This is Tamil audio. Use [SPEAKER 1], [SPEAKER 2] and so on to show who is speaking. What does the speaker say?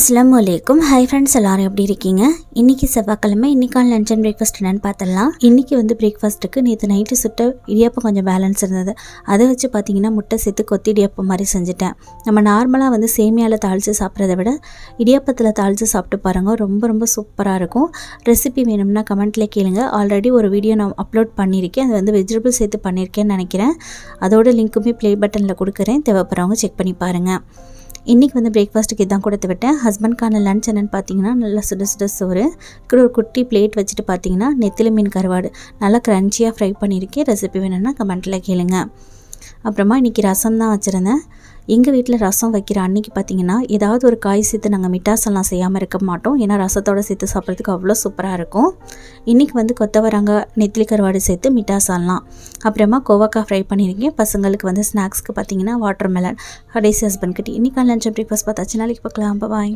[SPEAKER 1] அஸ்ஸலாமு அலைக்கும். ஹாய் ஃப்ரெண்ட்ஸ், எல்லோரும் எப்படி இருக்கீங்க? இன்றைக்கி செவ்வாய்க்கிழமை. இன்றைக்கான லஞ்ச் அண்ட் பிரேக்ஃபாஸ்ட் என்னென்னு பார்த்துடலாம். இன்றைக்கி பிரேக்ஃபாஸ்ட்டுக்கு நேற்று நைட்டு சுட்ட இடியாப்பம் கொஞ்சம் பேலன்ஸ் இருந்தது. அதை வச்சு பார்த்திங்கன்னா முட்டை சேர்த்து கொத்தி இடியாப்பம் மாதிரி செஞ்சுட்டேன். நம்ம நார்மலாக சேமியாவில் தாளித்து சாப்பிட்றத விட இடியாப்பத்தில் தாளித்து சாப்பிட்டு பாருங்கள், ரொம்ப ரொம்ப சூப்பராக இருக்கும். ரெசிபி வேணும்னா கமெண்ட்டில் கேளுங்க. ஆல்ரெடி ஒரு வீடியோ நான் அப்லோட் பண்ணியிருக்கேன். அது வெஜிடபிள் சேர்த்து பண்ணியிருக்கேன்னு நினைக்கிறேன். அதோட லிங்க்குமே ப்ளே பட்டனில் கொடுக்குறேன், தேவைப்படுறவங்க செக் பண்ணி பாருங்கள். இன்றைக்கி பிரேக்ஃபாஸ்ட்டுக்கு இதான் கொடுத்து விட்டேன். ஹஸ்பண்ட்கான லன்ச் என்னென்னு பார்த்தீங்கன்னா, நல்லா சுட சுட சோறு கூட ஒரு குட்டி பிளேட் வச்சுட்டு பார்த்தீங்கன்னா நெத்திலி மீன் கருவாடு நல்லா க்ரன்ச்சியாக ஃப்ரை பண்ணியிருக்கேன். ரெசிபி வேணும்னா கமெண்ட்டில் கேளுங்க. அப்புறமா இன்றைக்கி ரசம் தான் வச்சுருந்தேன். எங்கள் வீட்டில் ரசம் வைக்கிற அன்றைக்கி பார்த்திங்கன்னா ஏதாவது ஒரு காய் சேர்த்து நாங்கள் மிட்டாசெல்லாம் செய்யாமல் இருக்க மாட்டோம். ஏன்னா ரசத்தோடு சேர்த்து சாப்பிட்றதுக்கு அவ்வளோ சூப்பராக இருக்கும். இன்றைக்கி கொத்தவரங்காய் நெத்திலி கருவாடு சேர்த்து மிட்டாசெல்லாம், அப்புறமா கோவக்காய் ஃப்ரை பண்ணியிருக்கேன். பசங்களுக்கு ஸ்நாக்ஸ்க்கு பார்த்திங்கன்னா வாட்டர் மெலன். கடைசி ஹஸ்பண்ட் கிட்ட. இன்றைக்கான லஞ்ச் பிரேக்ஃபாஸ்ட் பார்த்தாச்சு. நாளைக்கு பார்க்கலாம். பாய்.